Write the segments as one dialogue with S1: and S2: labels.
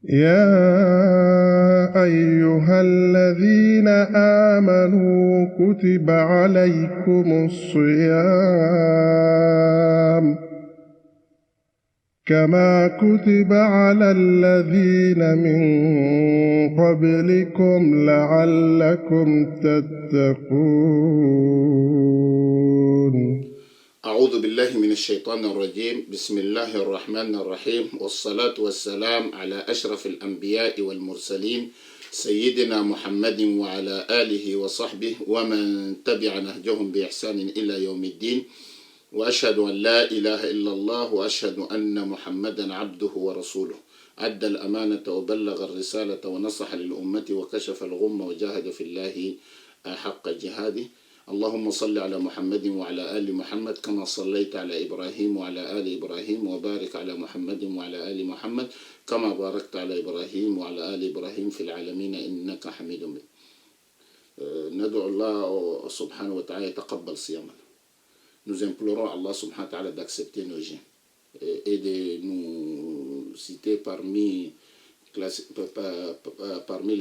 S1: يا أيها الذين آمنوا كتب عليكم الصيام كما كتب على الذين من قبلكم لعلكم تتقون.
S2: أعوذ بالله من الشيطان الرجيم. بسم الله الرحمن الرحيم، والصلاة والسلام على أشرف الأنبياء والمرسلين سيدنا محمد وعلى آله وصحبه ومن تبع نهجهم بإحسان إلى يوم الدين، وأشهد أن لا إله إلا الله وأشهد أن محمدا عبده ورسوله. أدى الأمانة وبلغ الرسالة ونصح للأمة وكشف الغمة وجاهد في الله حق جهاده. اللهم صل على محمد وعلى آل محمد كما صليت على إبراهيم وعلى آل إبراهيم، وبارك على محمد وعلى آل محمد كما باركت على إبراهيم وعلى آل إبراهيم في العالمين إنك حميد مجيد. ندعو الله سبحانه وتعالى يتقبل صيامنا. Nous implorons Allah subhanahu wa ta'ala d'accepter nos jeûnes et de nous citer parmi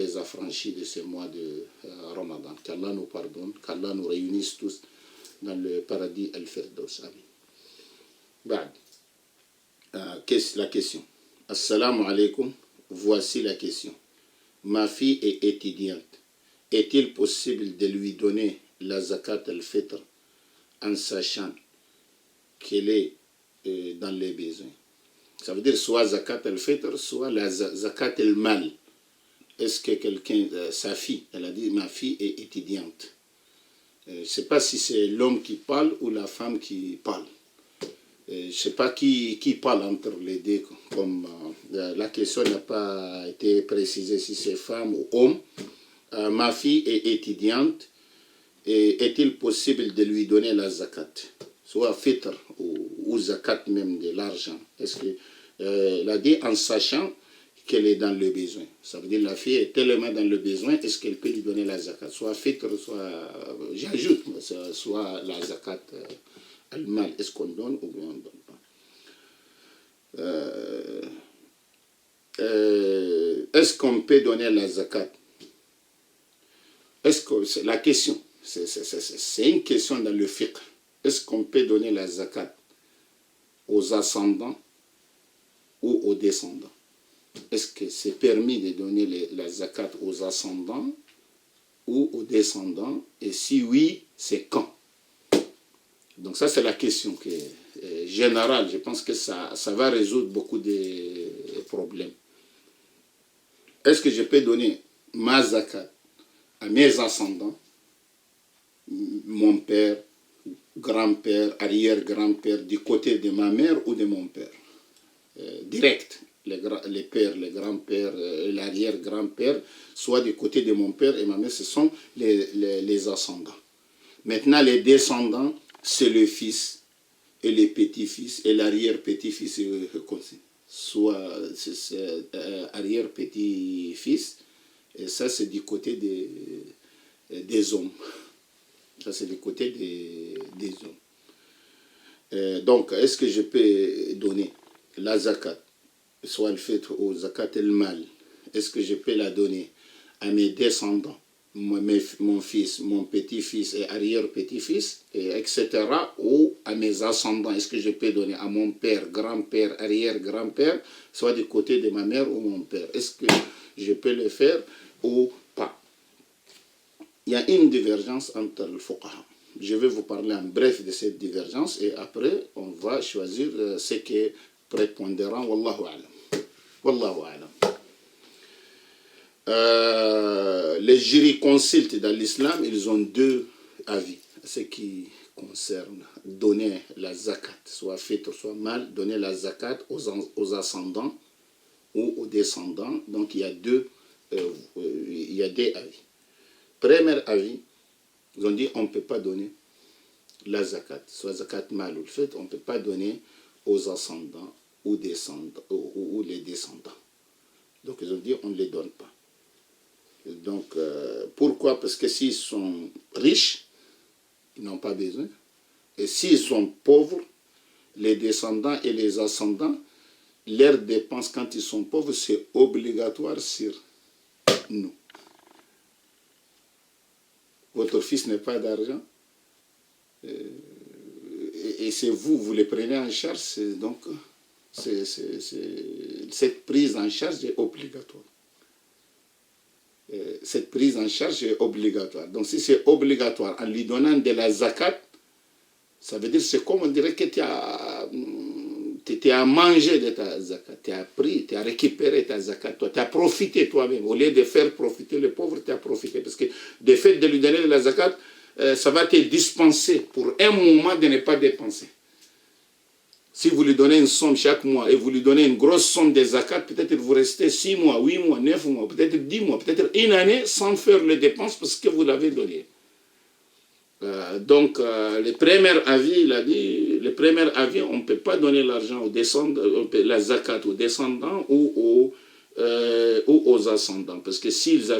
S2: les affranchis de ce mois de Ramadan. Qu'Allah nous pardonne, qu'Allah nous réunisse tous dans le paradis Al-Firdaus. Amen. La question. Assalamu alaikum. Voici la question. Ma fille est étudiante. Est-il possible de lui donner la zakat al-fitr en sachant qu'elle est dans les besoins? Ça veut dire soit zakat al-fitr, soit la zakat al-mal. Est-ce que quelqu'un, sa fille, elle a dit ma fille est étudiante. Je ne sais pas si c'est l'homme qui parle ou la femme qui parle. Je ne sais pas qui parle entre les deux. Comme la question n'a pas été précisée si c'est femme ou homme. Ma fille est étudiante. Et est-il possible de lui donner la zakat, soit fitr ou zakat même de l'argent? Est-ce que elle a dit en sachant qu'elle est dans le besoin? Ça veut dire la fille est tellement dans le besoin, est-ce qu'elle peut lui donner la zakat? Soit fitr, soit, j'ajoute, soit la zakat al-mal. Est-ce qu'on donne ou bien on ne donne pas? Est-ce qu'on peut donner la zakat? Est-ce que c'est la question? C'est une question dans le fiqh. Est-ce qu'on peut donner la zakat aux ascendants ou aux descendants? Est-ce que c'est permis de donner la zakat aux ascendants ou aux descendants? Et si oui, c'est quand? Donc ça, c'est la question générale. Je pense que ça va résoudre beaucoup de problèmes. Est-ce que je peux donner ma zakat à mes ascendants, mon père, grand-père, arrière-grand-père, du côté de ma mère ou de mon père? Direct, les pères, les grands-pères, l'arrière-grand-père, soit du côté de mon père et ma mère, ce sont les ascendants. Maintenant, les descendants, c'est le fils et les petits-fils et l'arrière-petit-fils, soit arrière-petit-fils, et ça c'est du côté des hommes. Ça, c'est du côté des hommes. Donc, est-ce que je peux donner la zakat, soit le fait au zakat el-mal, est-ce que je peux la donner à mes descendants, mon fils, mon petit-fils et arrière-petit-fils, etc., ou à mes ascendants? Est-ce que je peux donner à mon père, grand-père, arrière-grand-père, soit du côté de ma mère ou mon père? Est-ce que je peux le faire ou pas? Il y a une divergence entre le fuqaha. Je vais vous parler en bref de cette divergence et après on va choisir ce qui est prépondérant. Wallahu a'lam. Wallahu a'lam. Les jurisconsultes dans l'islam, ils ont deux avis. Ce qui concerne donner la zakat, soit fitr, soit mal, donner la zakat aux ascendants ou aux descendants. Donc il y a deux avis. Premier avis, ils ont dit on ne peut pas donner la zakat, soit zakat mal ou le fait, on ne peut pas donner aux ascendants ou les descendants. Donc ils ont dit on ne les donne pas. Donc pourquoi? Parce que s'ils sont riches, ils n'ont pas besoin. Et s'ils sont pauvres, les descendants et les ascendants, leurs dépenses quand ils sont pauvres, c'est obligatoire sur nous. Votre fils n'a pas d'argent, et c'est vous, vous les prenez en charge, donc cette prise en charge est obligatoire. Cette prise en charge est obligatoire. Donc si c'est obligatoire, en lui donnant de la zakat, ça veut dire c'est comme on dirait que tu as mangé de ta zakat, tu as pris, tu as récupéré ta zakat, toi, tu as profité toi-même. Au lieu de faire profiter les pauvres, tu as profité. Parce que le fait de lui donner de la zakat, ça va te dispenser pour un moment de ne pas dépenser. Si vous lui donnez une somme chaque mois et vous lui donnez une grosse somme de zakat, peut-être il vous restez 6 mois, 8 mois, 9 mois, peut-être 10 mois, peut-être une année sans faire les dépenses parce que vous l'avez donné. Donc, le premier avis, il a dit, le premier avis, on ne peut pas donner l'argent aux descendants, la zakat aux descendants ou aux ascendants. Parce que s'ils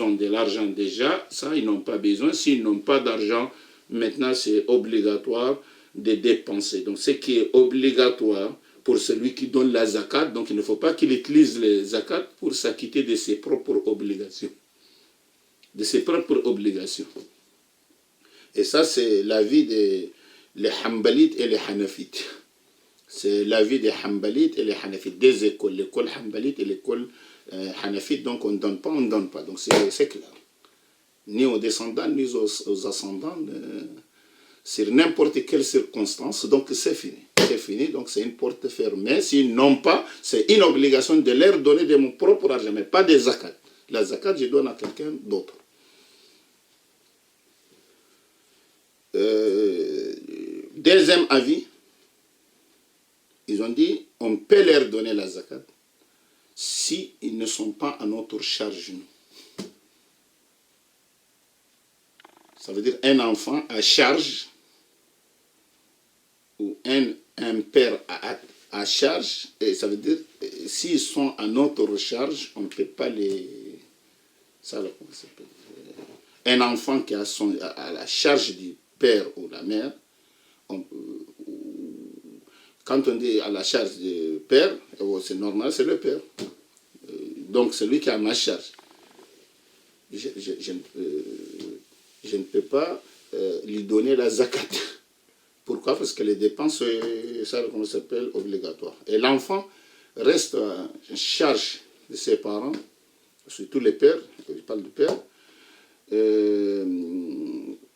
S2: ont de l'argent déjà, ça, ils n'ont pas besoin. S'ils n'ont pas d'argent, maintenant, c'est obligatoire de dépenser. Donc, ce qui est obligatoire pour celui qui donne la zakat, donc il ne faut pas qu'il utilise les zakat pour s'acquitter de ses propres obligations. De ses propres obligations. Et ça, c'est l'avis des Hanbalites et les Hanafites. C'est l'avis des Hanbalites et les Hanafites, des écoles, l'école Hanbalite et l'école Hanafite. Donc, on ne donne pas, on ne donne pas. Donc, c'est clair. Ni aux descendants, ni aux ascendants, sur n'importe quelle circonstance. Donc, c'est fini. C'est fini, donc c'est une porte fermée. S'ils n'ont pas, c'est une obligation de leur donner de mon propre argent, mais pas des zakat. La zakat, je donne à quelqu'un d'autre. Deuxième avis, ils ont dit on peut leur donner la zakat si ils ne sont pas à notre charge, nous. Ça veut dire un enfant à charge ou un père à charge, et ça veut dire s'ils sont à notre charge, on ne peut pas les... Ça, comment ça s'appelle? Un enfant qui a à la charge du père ou la mère, quand on dit à la charge du père, c'est normal, c'est le père. Donc c'est lui qui a ma charge. Je ne peux pas lui donner la zakat. Pourquoi? Parce que les dépenses, ça, comment ça s'appelle, obligatoire. Et l'enfant reste en charge de ses parents, surtout les pères, je parle du père,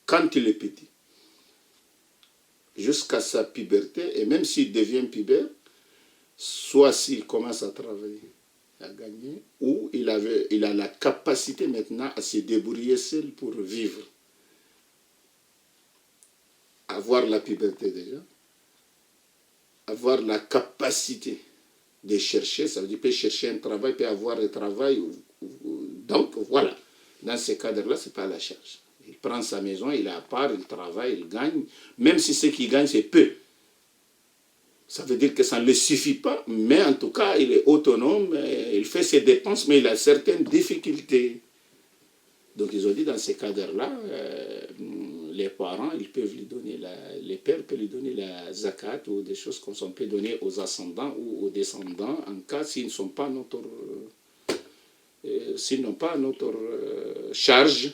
S2: quand il est petit, jusqu'à sa puberté, et même s'il devient pubère, soit s'il commence à travailler, à gagner, ou il a la capacité maintenant à se débrouiller seul pour vivre. Avoir la puberté déjà, avoir la capacité de chercher, ça veut dire peut chercher un travail, peut avoir un travail. Donc voilà, dans ces cadres-là, ce n'est pas la charge. Il prend sa maison, il est à part, il travaille, il gagne, même si ce qu'il gagne, c'est peu. Ça veut dire que ça ne le suffit pas, mais en tout cas, il est autonome, il fait ses dépenses, mais il a certaines difficultés. Donc ils ont dit, dans ces cadres-là, les parents, ils peuvent lui donner les pères peuvent lui donner la zakat ou des choses comme ça, on peut donner aux ascendants ou aux descendants, en cas s'ils ne sont pas s'ils n'ont pas notre charge,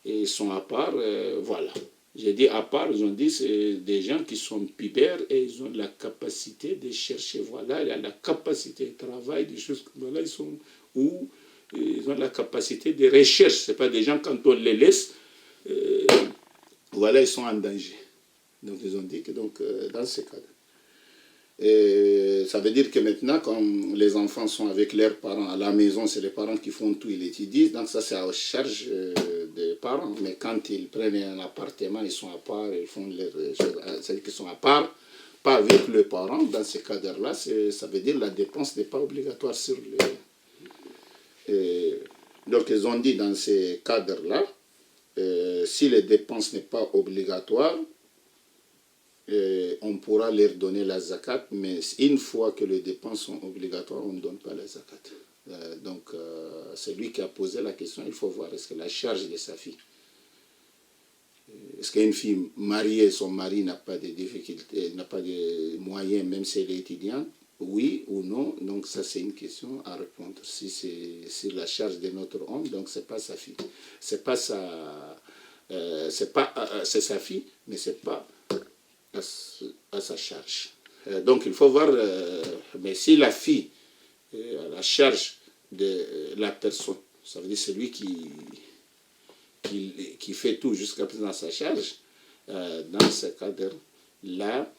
S2: et ils sont à part, voilà. J'ai dit à part, ils ont dit c'est des gens qui sont pubères et ils ont la capacité de chercher, voilà, il y a la capacité de travail, des choses comme là, ils sont où ils ont la capacité de recherche. Ce n'est pas des gens, quand on les laisse, voilà, ils sont en danger. Donc ils ont dit que dans ces cas-là. Ça veut dire que maintenant, quand les enfants sont avec leurs parents à la maison, c'est les parents qui font tout, ils étudient, donc ça c'est à charge des parents. Mais quand ils prennent un appartement, ils sont à part, ils font leurs choses, c'est-à-dire qu'ils sont à part, pas avec les parents, dans ces cadres-là, ça veut dire que la dépense n'est pas obligatoire sur les... donc ils ont dit dans ces cadres-là, si les dépenses n'est pas obligatoire, on pourra leur donner la zakat, mais une fois que les dépenses sont obligatoires, on ne donne pas la zakat. Donc, c'est lui qui a posé la question, il faut voir, est-ce que la charge de sa fille, est-ce qu'une fille mariée, son mari n'a pas de difficultés, n'a pas de moyens, même si elle est étudiante, oui ou non. Donc ça c'est une question à répondre. Si c'est sur la charge de notre homme, donc c'est pas sa fille. C'est pas sa... c'est sa fille, mais c'est pas à sa charge. Donc il faut voir, mais si la fille à la charge de la personne, ça veut dire celui qui fait tout jusqu'à présent à sa charge, dans ce cadre-là,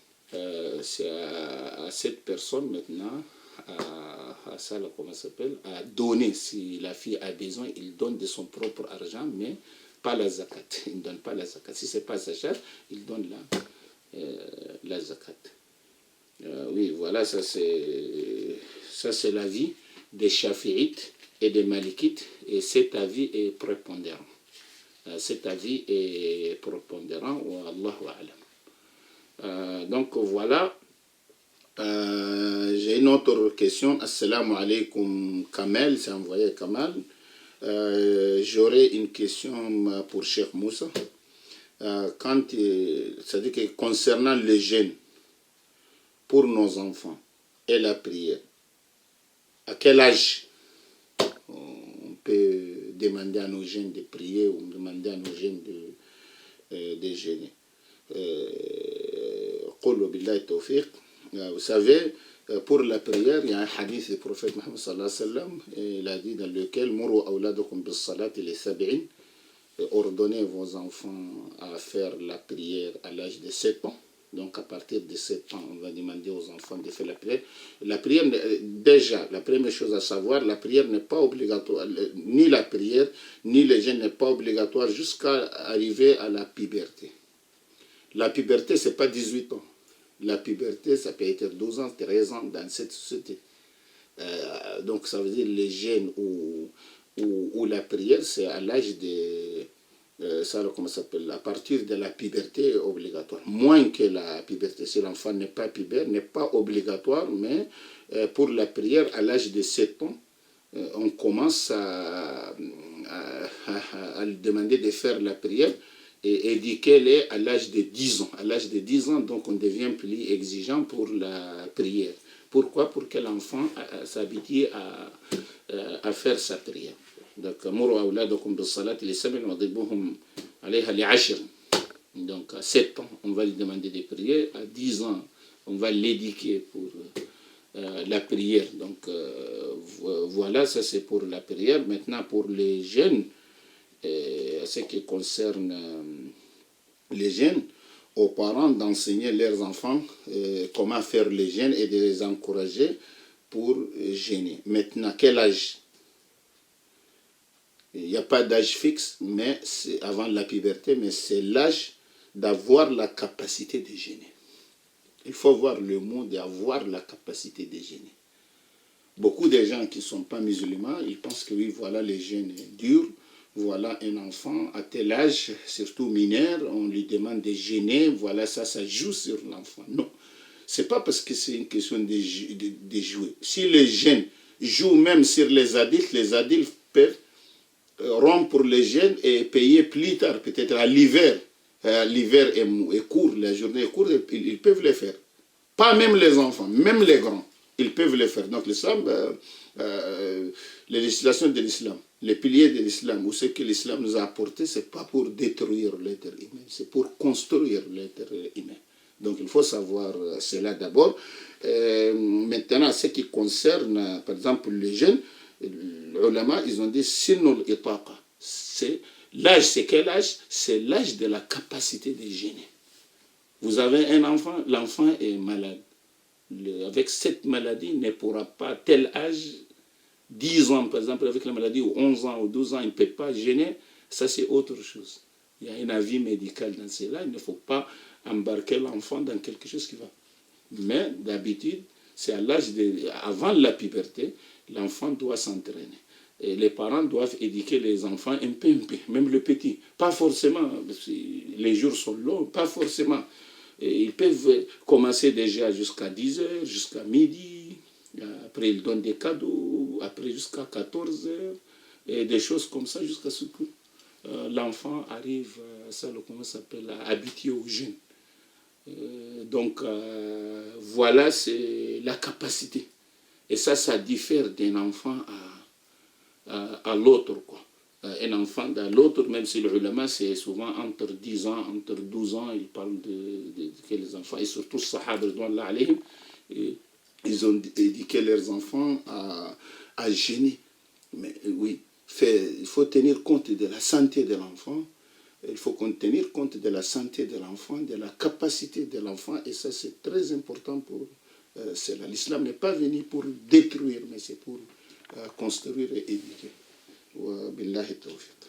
S2: c'est à cette personne maintenant à ça, comment ça s'appelle, à donner. Si la fille a besoin, il donne de son propre argent, mais pas la zakat. Il ne donne pas la zakat. Si ce n'est pas sa charge, il donne la zakat. Oui, voilà, ça c'est l'avis des Shafi'ites et des Malikites, et cet avis est prépondérant. Cet avis est prépondérant, Wallahu a'lam. Donc voilà, j'ai une autre question. Assalamu alaikum Kamel, c'est envoyé Kamal. J'aurais une question pour Cheikh Moussa. C'est-à-dire que concernant les jeûnes pour nos enfants et la prière, à quel âge on peut demander à nos jeunes de prier ou demander à nos jeunes de jeûner? Vous savez, pour la prière, il y a un hadith du prophète Mohammed sallallahu alayhi wa sallam, il a dit dans lequel Muru awladakum bis salati li sab'in, ordonnez vos enfants à faire la prière à l'âge de 7 ans. Donc à partir de 7 ans, on va demander aux enfants de faire la prière. La prière, déjà, la première chose à savoir, la prière n'est pas obligatoire. Ni la prière, ni le jeûne n'est pas obligatoire jusqu'à arriver à la puberté. La puberté, ce n'est pas 18 ans. La puberté, ça peut être 12 ans, 13 ans dans cette société. Donc ça veut dire les jeûnes ou la prière, c'est à l'âge de... comment ça s'appelle, à partir de la puberté obligatoire, moins que la puberté. Si l'enfant n'est pas pubère, n'est pas obligatoire, mais pour la prière à l'âge de 7 ans, on commence à lui demander de faire la prière et éduquer-les à l'âge de 10 ans. À l'âge de 10 ans, donc on devient plus exigeant pour la prière. Pourquoi? Pour que l'enfant s'habitue à faire sa prière. Donc, donc à 7 ans, on va lui demander de prier. À 10 ans, on va l'éduquer pour la prière. Donc voilà, ça c'est pour la prière. Maintenant, pour les jeunes, ce qui concerne les jeunes, aux parents d'enseigner leurs enfants comment faire les jeûnes et de les encourager pour jeûner. Maintenant, quel âge? Il n'y a pas d'âge fixe, mais c'est avant la puberté, mais c'est l'âge d'avoir la capacité de jeûner. Il faut voir le mot d'avoir la capacité de jeûner. Beaucoup de gens qui ne sont pas musulmans, ils pensent que oui, voilà, les jeûnes durs. Voilà un enfant à tel âge, surtout mineur, on lui demande de jeûner, voilà, ça joue sur l'enfant. Non, ce n'est pas parce que c'est une question de jouer. Si les jeunes jouent même sur les adultes peuvent rompre les jeûnes et payer plus tard, peut-être à l'hiver. L'hiver est court, la journée est courte, ils peuvent le faire. Pas même les enfants, même les grands, ils peuvent le faire. Donc l'islam, les législations de l'islam, les piliers de l'islam, ou ce que l'islam nous a apporté, ce n'est pas pour détruire l'être humain, c'est pour construire l'être humain. Donc il faut savoir cela d'abord. Maintenant, ce qui concerne, par exemple, les jeunes, les ulama, ils ont dit sinul itaqa. L'âge, c'est quel âge? C'est l'âge de la capacité de jeûner. Vous avez un enfant, l'enfant est malade. Avec cette maladie, il ne pourra pas, tel âge, 10 ans par exemple, avec la maladie, ou 11 ans ou 12 ans, il ne peut pas jeûner. Ça, c'est autre chose. Il y a un avis médical dans cela. Il ne faut pas embarquer l'enfant dans quelque chose qui va. Mais d'habitude, c'est à l'âge avant la puberté, l'enfant doit s'entraîner. Et les parents doivent éduquer les enfants un peu, même le petit. Pas forcément, les jours sont longs, pas forcément. Et ils peuvent commencer déjà jusqu'à 10 heures, jusqu'à midi. Après, ils donnent des cadeaux, après jusqu'à 14 heures, et des choses comme ça, jusqu'à ce que l'enfant arrive, comment ça s'appelle, à habituer au jeûne. Donc, voilà, c'est la capacité. Et ça diffère d'un enfant à l'autre, quoi. Un enfant à l'autre, même si le ulama, c'est souvent entre 10 ans, entre 12 ans, ils parlent que les enfants, et surtout Sahaba, ils ont éduqué leurs enfants à gêner. Mais oui, il faut tenir compte de la santé de l'enfant. Il faut tenir compte de la santé de l'enfant, de la capacité de l'enfant, et ça c'est très important pour cela. L'islam n'est pas venu pour détruire, mais c'est pour construire et éduquer. Wa billahi tawfiq.